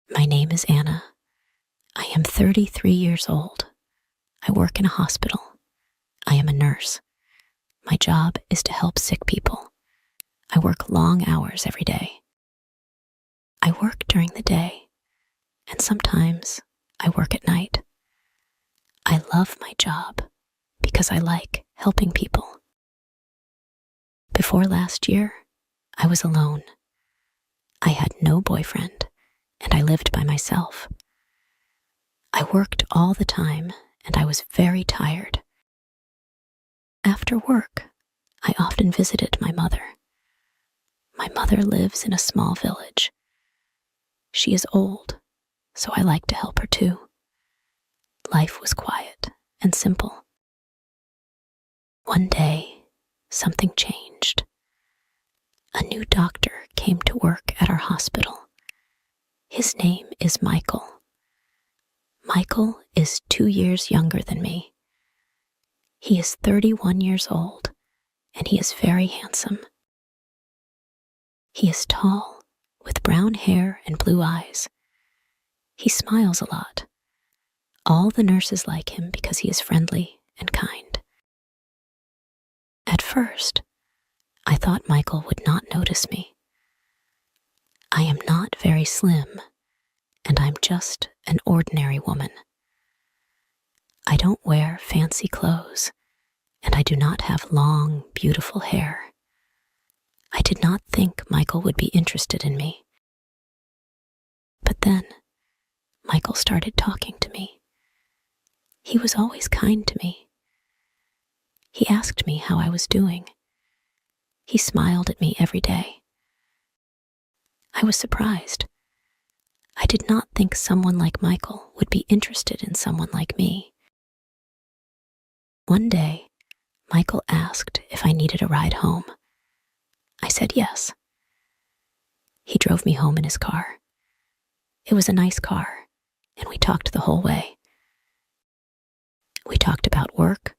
My name is Anna. I am 33 years old. I work in a hospital. I am a nurse. My job is to help sick people. I work long hours every day. I work during the day, and sometimes I work at night. I love my job because I like helping people. Before last year, I was alone. I had no boyfriend, and I lived by myself. I worked all the time, and I was very tired. After work, I often visited my mother. My mother lives in a small village. She is old, so I like to help her too. Life was quiet and simple. One day, something changed. A new doctor came to work at our hospital. His name is Michael. Michael is 2 years younger than me. He is 31 years old, and he is very handsome. He is tall, with brown hair and blue eyes. He smiles a lot. All the nurses like him because he is friendly and kind. At first, I thought Michael would not notice me. I am not very slim, and I'm just an ordinary woman. I don't wear fancy clothes, and I do not have long, beautiful hair. I did not think Michael would be interested in me. But then, Michael started talking to me. He was always kind to me. He asked me how I was doing. He smiled at me every day. I was surprised. I did not think someone like Michael would be interested in someone like me. One day, Michael asked if I needed a ride home. I said yes. He drove me home in his car. It was a nice car, and we talked the whole way. We talked about work,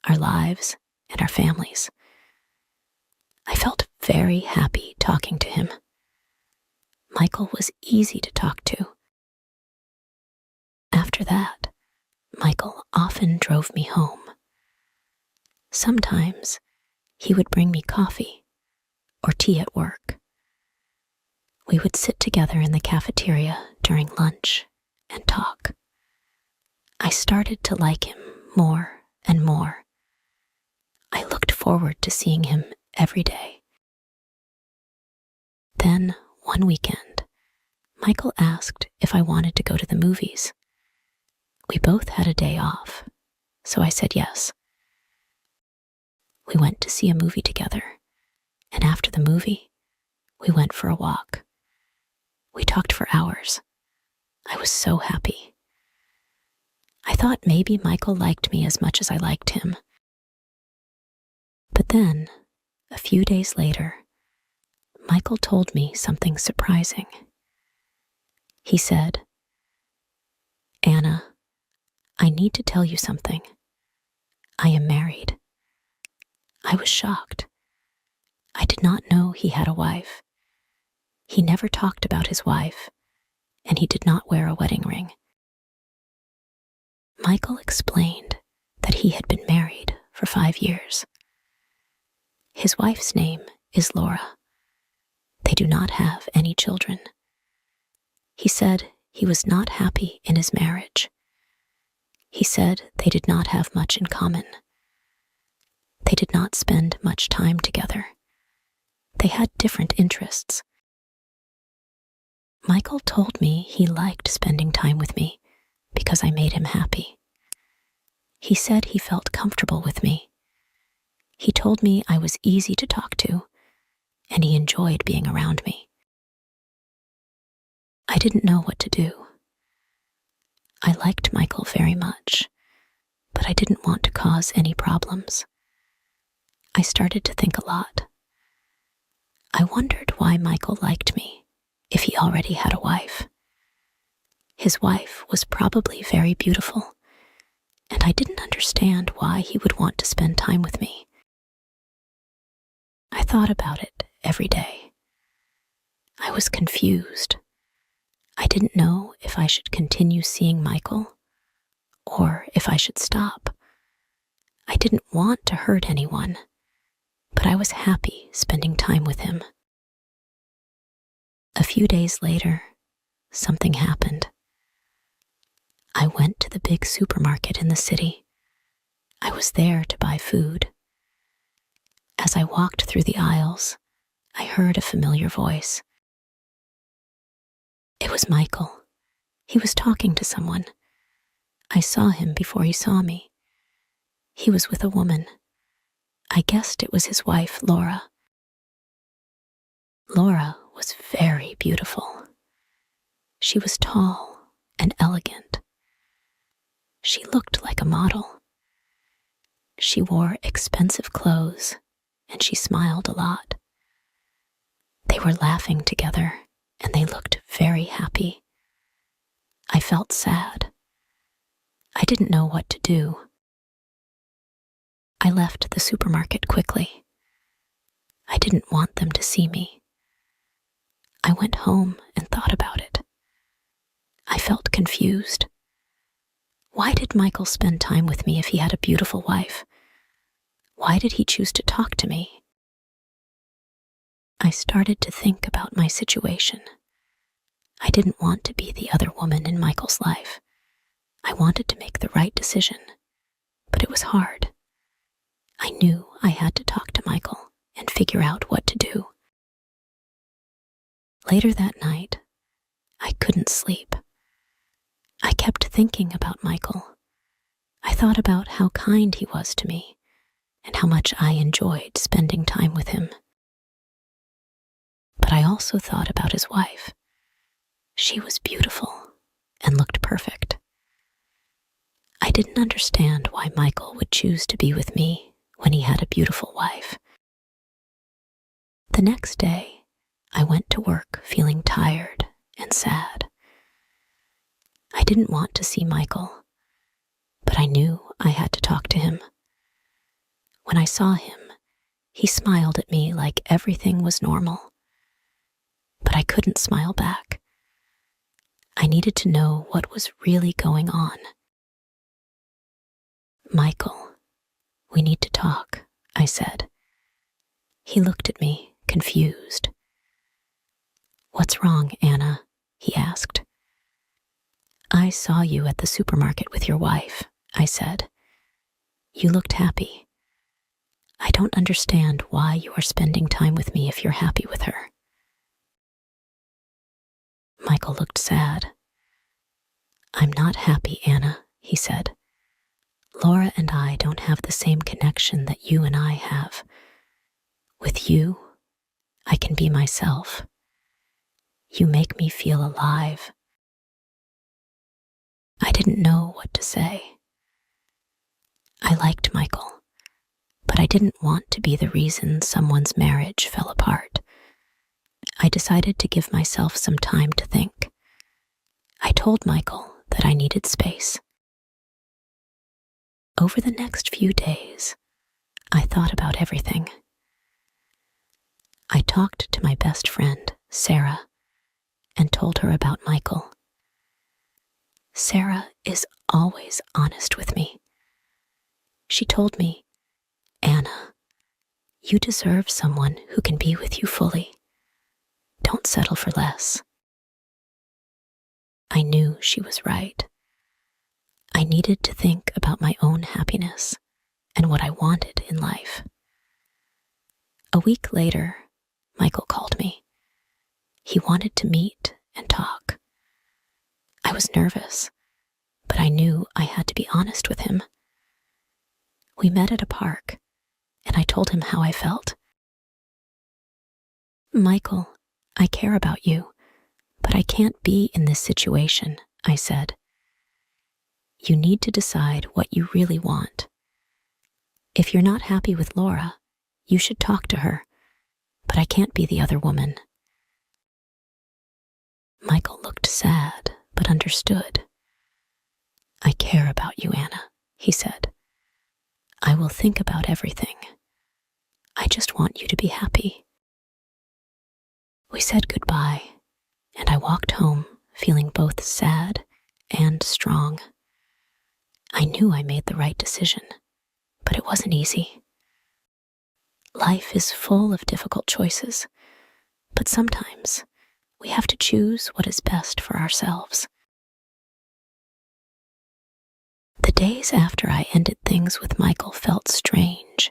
our lives, and our families. I felt very happy talking to him. Michael was easy to talk to. After that, Michael often drove me home. Sometimes he would bring me coffee or tea at work. We would sit together in the cafeteria during lunch and talk. I started to like him more and more. I looked forward to seeing him every day. Then, one weekend, Michael asked if I wanted to go to the movies. We both had a day off, so I said yes. We went to see a movie together, and after the movie, we went for a walk. We talked for hours. I was so happy. I thought maybe Michael liked me as much as I liked him. But then, a few days later, Michael told me something surprising. He said, "Anna, I need to tell you something. I am married." I was shocked. I did not know he had a wife. He never talked about his wife, and he did not wear a wedding ring. Michael explained that he had been married for 5 years. His wife's name is Laura. They do not have any children. He said he was not happy in his marriage. He said they did not have much in common. They did not spend much time together. They had different interests. Michael told me he liked spending time with me because I made him happy. He said he felt comfortable with me. He told me I was easy to talk to, and he enjoyed being around me. I didn't know what to do. I liked Michael very much, but I didn't want to cause any problems. I started to think a lot. I wondered why Michael liked me if he already had a wife. His wife was probably very beautiful, and I didn't understand why he would want to spend time with me. I thought about it every day. I was confused. I didn't know if I should continue seeing Michael or if I should stop. I didn't want to hurt anyone, but I was happy spending time with him. A few days later, something happened. I went to the big supermarket in the city. I was there to buy food. As I walked through the aisles, I heard a familiar voice. It was Michael. He was talking to someone. I saw him before he saw me. He was with a woman. I guessed it was his wife, Laura. Laura was very beautiful. She was tall and elegant. She looked like a model. She wore expensive clothes, and she smiled a lot. They were laughing together, and they looked very happy. I felt sad. I didn't know what to do. I left the supermarket quickly. I didn't want them to see me. I went home and thought about it. I felt confused. Why did Michael spend time with me if he had a beautiful wife? Why did he choose to talk to me? I started to think about my situation. I didn't want to be the other woman in Michael's life. I wanted to make the right decision, but it was hard. I knew I had to talk to Michael and figure out what to do. Later that night, I couldn't sleep. I kept thinking about Michael. I thought about how kind he was to me and how much I enjoyed spending time with him. But I also thought about his wife. She was beautiful and looked perfect. I didn't understand why Michael would choose to be with me when he had a beautiful wife. The next day, I went to work feeling tired and sad. I didn't want to see Michael, but I knew I had to talk to him. When I saw him, he smiled at me like everything was normal. But I couldn't smile back. I needed to know what was really going on. Michael, we need to talk, I said. He looked at me, confused. What's wrong, Anna? He asked. I saw you at the supermarket with your wife, I said. You looked happy. I don't understand why you are spending time with me if you're happy with her. Michael looked sad. I'm not happy, Anna, he said. Laura and I don't have the same connection that you and I have. With you, I can be myself. You make me feel alive. I didn't know what to say. I liked Michael, but I didn't want to be the reason someone's marriage fell apart. I decided to give myself some time to think. I told Michael that I needed space. Over the next few days, I thought about everything. I talked to my best friend, Sarah, and told her about Michael. Sarah is always honest with me. She told me, Anna, you deserve someone who can be with you fully. Don't settle for less. I knew she was right. I needed to think about my own happiness and what I wanted in life. A week later, Michael called me. He wanted to meet and talk. I was nervous, but I knew I had to be honest with him. We met at a park, and I told him how I felt. Michael, I care about you, but I can't be in this situation, I said. You need to decide what you really want. If you're not happy with Laura, you should talk to her, but I can't be the other woman. Michael looked sad, but understood. I care about you, Anna, he said. I will think about everything. I just want you to be happy. We said goodbye, and I walked home feeling both sad and strong. I knew I made the right decision, but it wasn't easy. Life is full of difficult choices, but sometimes we have to choose what is best for ourselves. The days after I ended things with Michael felt strange.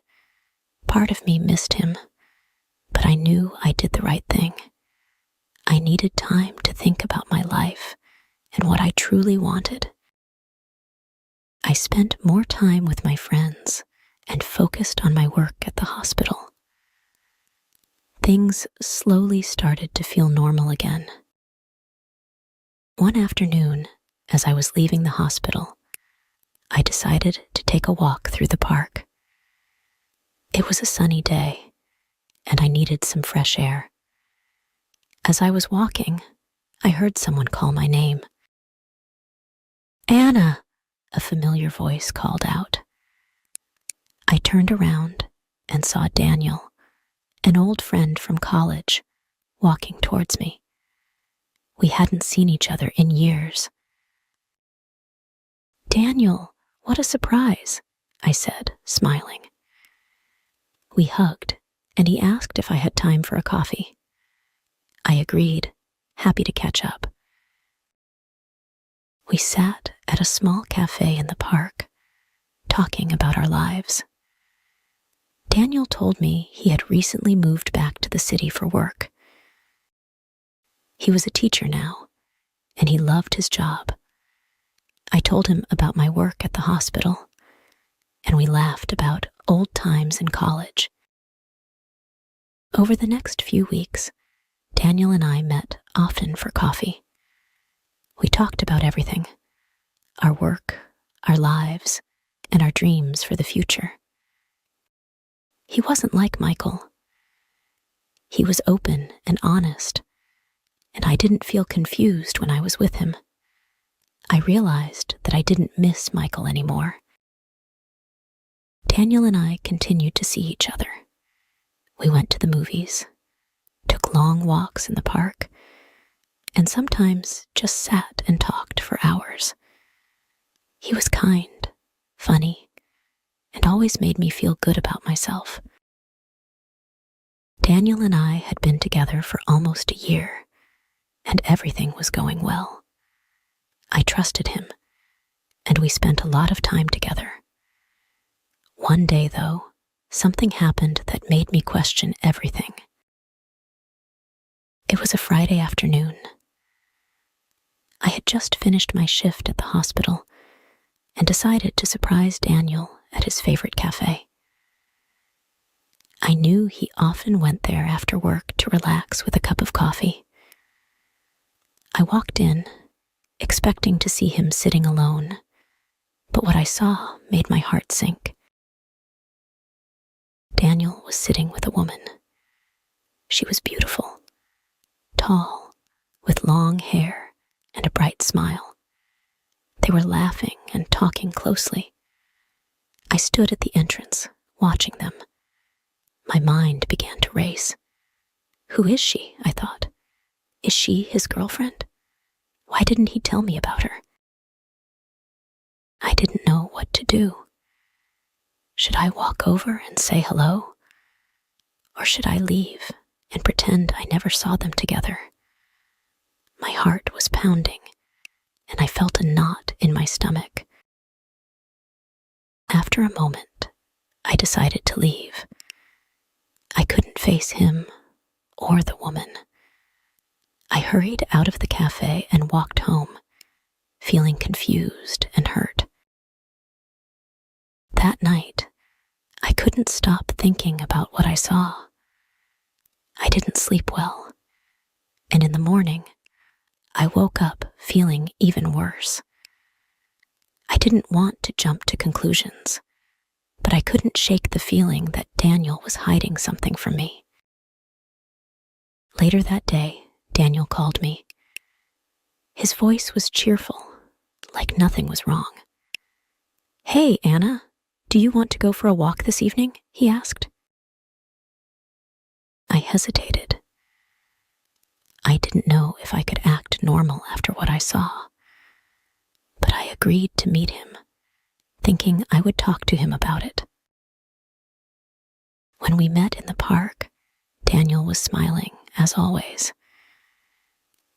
Part of me missed him, but I knew I did the right thing. I needed time to think about my life and what I truly wanted. I spent more time with my friends and focused on my work at the hospital. Things slowly started to feel normal again. One afternoon, as I was leaving the hospital, I decided to take a walk through the park. It was a sunny day, and I needed some fresh air. As I was walking, I heard someone call my name. "Anna," a familiar voice called out. I turned around and saw Daniel, an old friend from college, walking towards me. We hadn't seen each other in years. "Daniel, what a surprise," I said, smiling. We hugged, and he asked if I had time for a coffee. I agreed, happy to catch up. We sat at a small cafe in the park, talking about our lives. Daniel told me he had recently moved back to the city for work. He was a teacher now, and he loved his job. I told him about my work at the hospital, and we laughed about old times in college. Over the next few weeks, Daniel and I met often for coffee. We talked about everything: our work, our lives, and our dreams for the future. He wasn't like Michael. He was open and honest, and I didn't feel confused when I was with him. I realized that I didn't miss Michael anymore. Daniel and I continued to see each other. We went to the movies, took long walks in the park, and sometimes just sat and talked for hours. He was kind, funny, and always made me feel good about myself. Daniel and I had been together for almost a year, and everything was going well. I trusted him, and we spent a lot of time together. One day, though, something happened that made me question everything. It was a Friday afternoon. I had just finished my shift at the hospital and decided to surprise Daniel at his favorite cafe. I knew he often went there after work to relax with a cup of coffee. I walked in, expecting to see him sitting alone, but what I saw made my heart sink. Daniel was sitting with a woman. She was beautiful, tall, with long hair and a bright smile. They were laughing and talking closely. I stood at the entrance, watching them. My mind began to race. Who is she? I thought. Is she his girlfriend? Why didn't he tell me about her? I didn't know what to do. Should I walk over and say hello? Or should I leave and pretend I never saw them together? My heart was pounding, and I felt a knot in my stomach. After a moment, I decided to leave. I couldn't face him or the woman. I hurried out of the cafe and walked home, feeling confused and hurt. That night, I couldn't stop thinking about what I saw. I didn't sleep well, and in the morning, I woke up feeling even worse. I didn't want to jump to conclusions, but I couldn't shake the feeling that Daniel was hiding something from me. Later that day, Daniel called me. His voice was cheerful, like nothing was wrong. "Hey, Anna, do you want to go for a walk this evening?" he asked. I hesitated. I didn't know if I could act normal after what I saw. But I agreed to meet him, thinking I would talk to him about it. When we met in the park, Daniel was smiling, as always.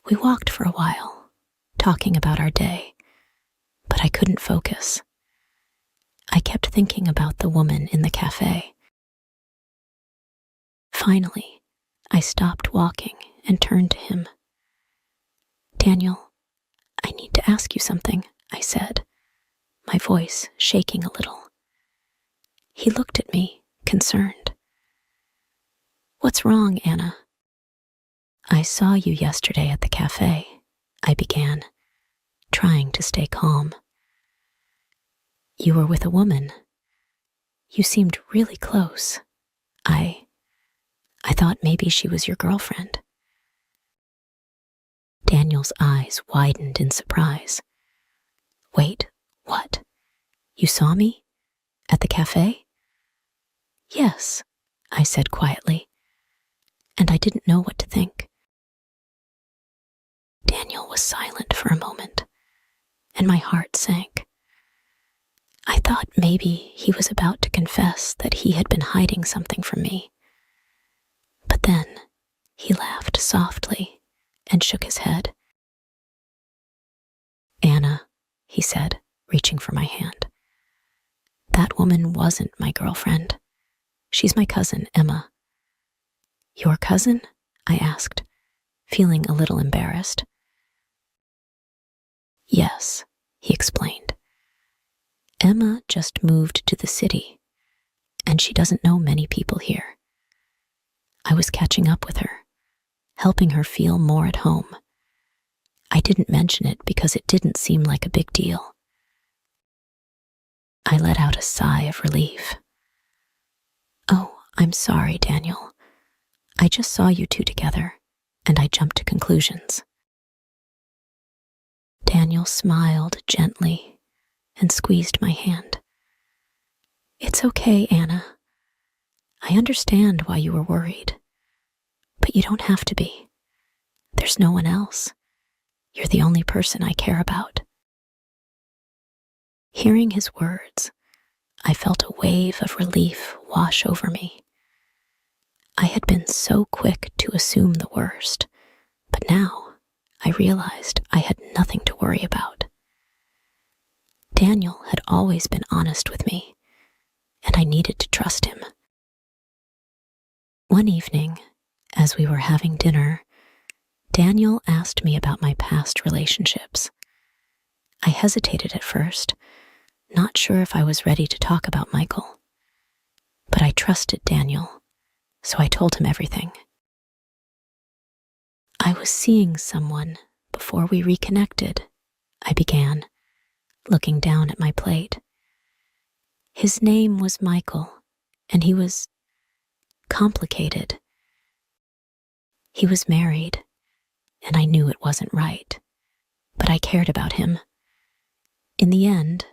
We walked for a while, talking about our day, but I couldn't focus. I kept thinking about the woman in the cafe. Finally, I stopped walking and turned to him. "Daniel, I need to ask you something," I said, my voice shaking a little. He looked at me, concerned. "What's wrong, Anna?" "I saw you yesterday at the cafe," I began, trying to stay calm. "You were with a woman. You seemed really close. I thought maybe she was your girlfriend." Daniel's eyes widened in surprise. "Wait, what? You saw me? At the cafe?" "Yes," I said quietly, and I didn't know what to think. Daniel was silent for a moment, and my heart sank. I thought maybe he was about to confess that he had been hiding something from me. But then he laughed softly and shook his head. "Anna," he said, reaching for my hand, "that woman wasn't my girlfriend. She's my cousin, Emma." "Your cousin?" I asked, feeling a little embarrassed. "Yes," he explained. "Emma just moved to the city, and she doesn't know many people here. I was catching up with her, helping her feel more at home. I didn't mention it because it didn't seem like a big deal." I let out a sigh of relief. "Oh, I'm sorry, Daniel. I just saw you two together, and I jumped to conclusions." Daniel smiled gently and squeezed my hand. "It's okay, Anna. I understand why you were worried, but you don't have to be. There's no one else. You're the only person I care about." Hearing his words, I felt a wave of relief wash over me. I had been so quick to assume the worst, but now I realized I had nothing to worry about. Daniel had always been honest with me, and I needed to trust him. One evening, as we were having dinner, Daniel asked me about my past relationships. I hesitated at first, not sure if I was ready to talk about Michael. But I trusted Daniel, so I told him everything. "I was seeing someone before we reconnected," I began, looking down at my plate. "His name was Michael, and he was complicated. He was married, and I knew it wasn't right, but I cared about him. In the end,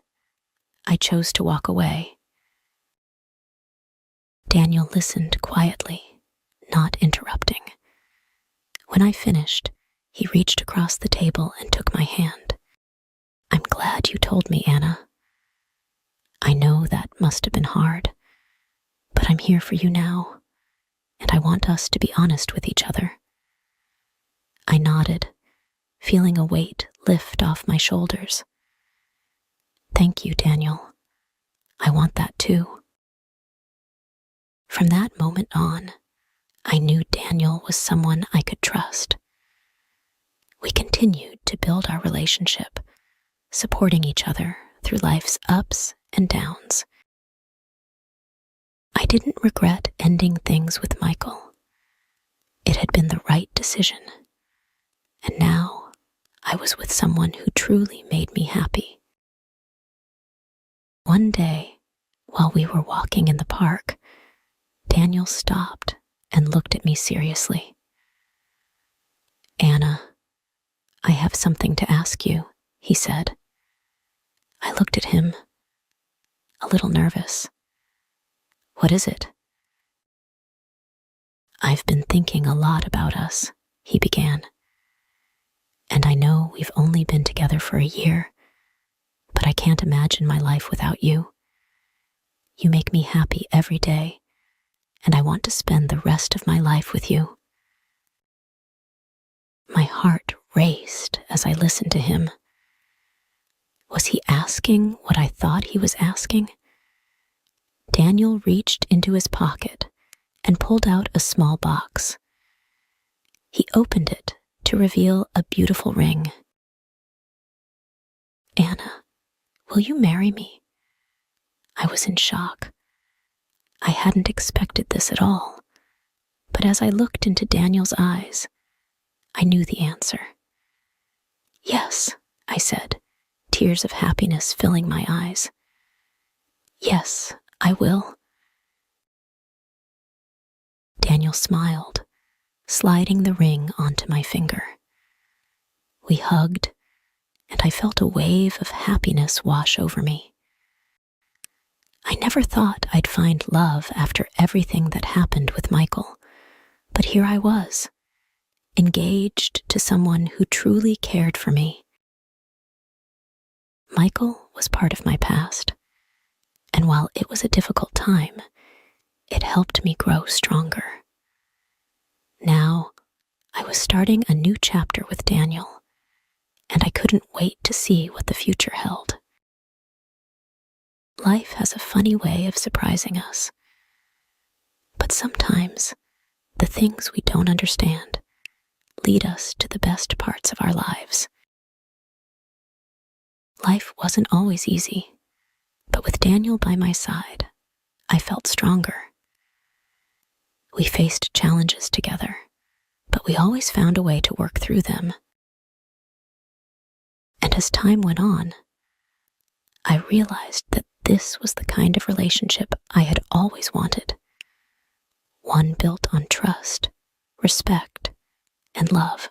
I chose to walk away." Daniel listened quietly, not interrupting. When I finished, he reached across the table and took my hand. "I'm glad you told me, Anna. I know that must have been hard, but I'm here for you now, and I want us to be honest with each other." I nodded, feeling a weight lift off my shoulders. "Thank you, Daniel. I want that too." From that moment on, I knew Daniel was someone I could trust. We continued to build our relationship, supporting each other through life's ups and downs. I didn't regret ending things with Michael. It had been the right decision, and now I was with someone who truly made me happy. One day, while we were walking in the park, Daniel stopped and looked at me seriously. "Anna, I have something to ask you," he said. I looked at him, a little nervous. "What is it?" "I've been thinking a lot about us," he began. And I know we've only been together for a year, but I can't imagine my life without you. You make me happy every day, and I want to spend the rest of my life with you." My heart raced as I listened to him. Was he asking what I thought he was asking? Daniel reached into his pocket and pulled out a small box. He opened it to reveal a beautiful ring. "Anna, will you marry me?" I was in shock. I hadn't expected this at all, but as I looked into Daniel's eyes, I knew the answer. "Yes," I said, tears of happiness filling my eyes. "Yes, I will." Daniel smiled, sliding the ring onto my finger. We hugged, and I felt a wave of happiness wash over me. I never thought I'd find love after everything that happened with Michael, but here I was, engaged to someone who truly cared for me. Michael was part of my past, and while it was a difficult time, it helped me grow stronger. Now, I was starting a new chapter with Daniel, and I couldn't wait to see what the future held. Life has a funny way of surprising us, but sometimes the things we don't understand lead us to the best parts of our lives. Life wasn't always easy, but with Daniel by my side, I felt stronger. We faced challenges together, but we always found a way to work through them. And as time went on, I realized that this was the kind of relationship I had always wanted. One built on trust, respect, and love.